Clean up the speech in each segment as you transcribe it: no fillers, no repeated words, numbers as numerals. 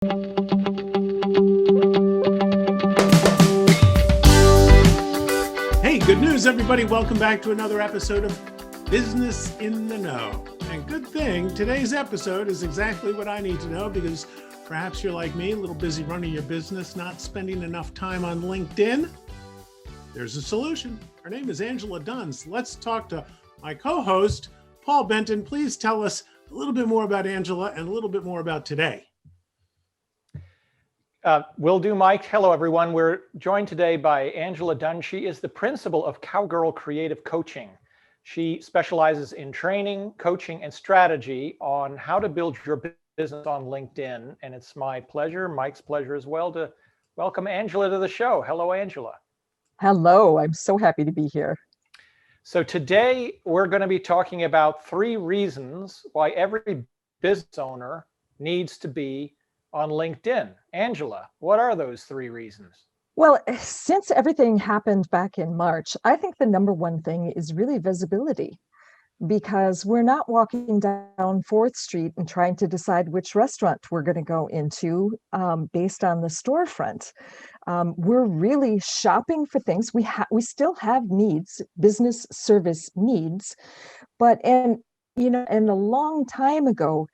Hey, good news, everybody. Welcome back to another episode of Business in the Know. And good thing today's episode is exactly what I need to know, because perhaps you're like me, a little busy running your business, not spending enough time on LinkedIn. There's a solution. Her name is Angela Duns. Let's talk to my co-host, Paul Benton. Please tell us a little bit more about Angela and a little bit more about today. Will do, Mike. Hello, everyone. We're joined today by Angela Dunn. She is the principal of Cowgirl Creative Coaching. She specializes in training, coaching, and strategy on how to build your business on LinkedIn. And it's my pleasure, Mike's pleasure as well, to welcome Angela to the show. Hello, Angela. Hello. I'm so happy to be here. So today we're going to be talking about 3 reasons why every business owner needs to be on LinkedIn. Angela, what are those 3 reasons? Well, since everything happened back in March, I think the number one thing is really visibility, because we're not walking down 4th Street and trying to decide which restaurant we're going to go into based on the storefront. We're really shopping for things. We still have needs, business service needs, and a long time ago,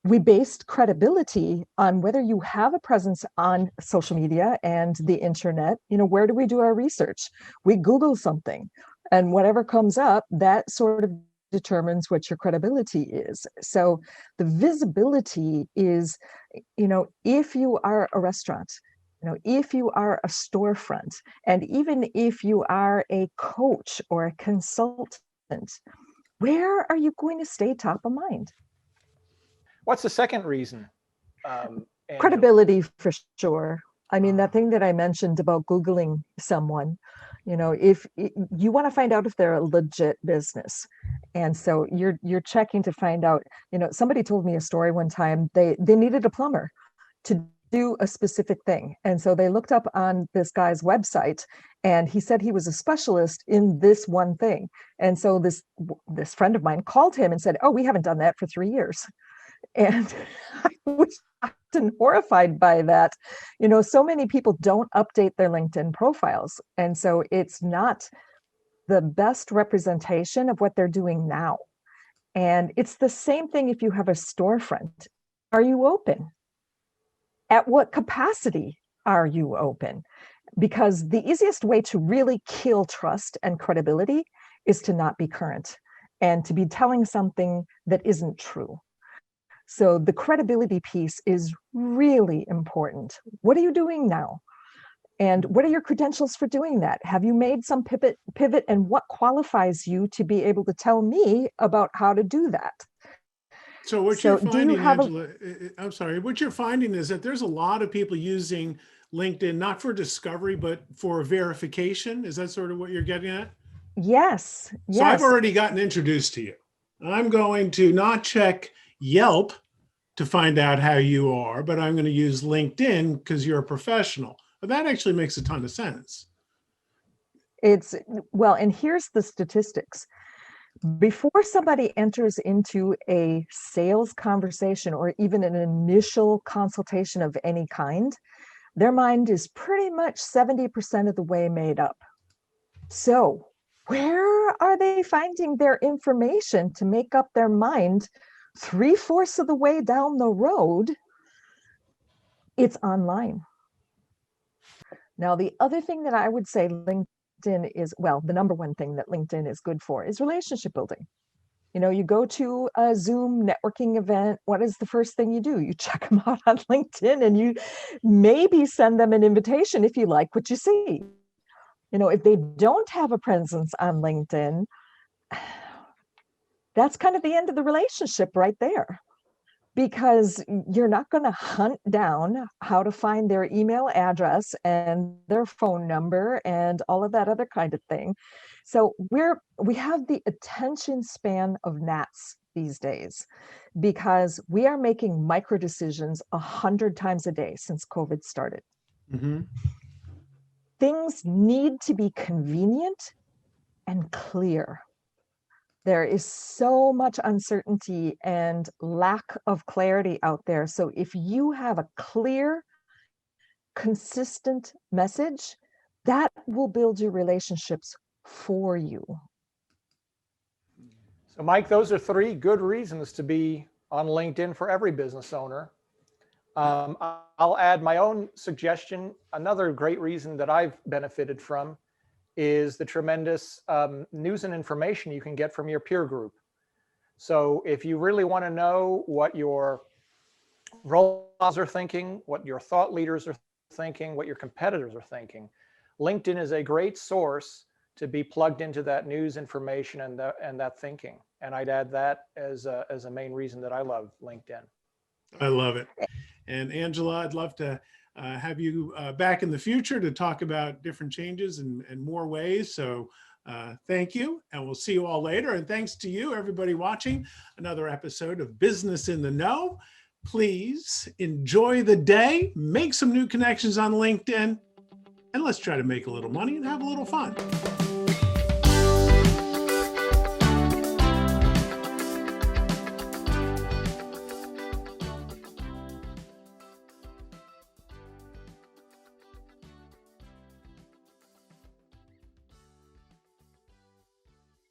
we based credibility on whether you have a presence on social media and the internet. Where do we do our research? We Google something, and whatever comes up, that sort of determines what your credibility is. So the visibility is, if you are a restaurant, if you are a storefront, and even if you are a coach or a consultant, where are you going to stay top of mind? What's the second reason? Credibility, for sure. I mean, that thing that I mentioned about Googling someone, if you want to find out if they're a legit business. And so you're checking to find out, somebody told me a story one time. They needed a plumber to do a specific thing. And so they looked up on this guy's website, and he said he was a specialist in this one thing. And so this friend of mine called him and said, "Oh, we haven't done that for 3 years." And I was often horrified by that. So many people don't update their LinkedIn profiles. And so it's not the best representation of what they're doing now. And it's the same thing if you have a storefront. Are you open? At what capacity are you open? Because the easiest way to really kill trust and credibility is to not be current and to be telling something that isn't true. So the credibility piece is really important. What are you doing now? And what are your credentials for doing that? Have you made some pivot, and what qualifies you to be able to tell me about how to do that? So what you're finding, Angela, I'm sorry, what you're finding is that there's a lot of people using LinkedIn, not for discovery, but for verification. Is that sort of what you're getting at? Yes. So I've already gotten introduced to you. I'm going to not check Yelp to find out how you are, but I'm going to use LinkedIn because you're a professional. But that actually makes a ton of sense. And here's the statistics. Before somebody enters into a sales conversation or even an initial consultation of any kind, their mind is pretty much 70% of the way made up. So where are they finding their information to make up their mind 3/4 of the way down the road? It's online. Now, the other thing that I would say LinkedIn is, the number one thing that LinkedIn is good for is relationship building. You go to a Zoom networking event. What is the first thing you do? You check them out on LinkedIn, and you maybe send them an invitation if you like what you see. If they don't have a presence on LinkedIn, that's kind of the end of the relationship right there, because you're not going to hunt down how to find their email address and their phone number and all of that other kind of thing. So we have the attention span of gnats these days, because we are making micro decisions 100 times a day since COVID started. Mm-hmm. Things need to be convenient and clear. There is so much uncertainty and lack of clarity out there. So if you have a clear, consistent message, that will build your relationships for you. So Mike, those are 3 good reasons to be on LinkedIn for every business owner. I'll add my own suggestion. Another great reason that I've benefited from is the tremendous news and information you can get from your peer group. So if you really want to know what your role models are thinking, what your thought leaders are thinking, what your competitors are thinking, LinkedIn is a great source to be plugged into that news information and that thinking. And I'd add that as a main reason that I love LinkedIn. I love it. And Angela, I'd love to have you back in the future to talk about different changes and more ways. So thank you, and we'll see you all later. And thanks to you, everybody watching another episode of Business in the Know. Please enjoy the day, make some new connections on LinkedIn, and let's try to make a little money and have a little fun.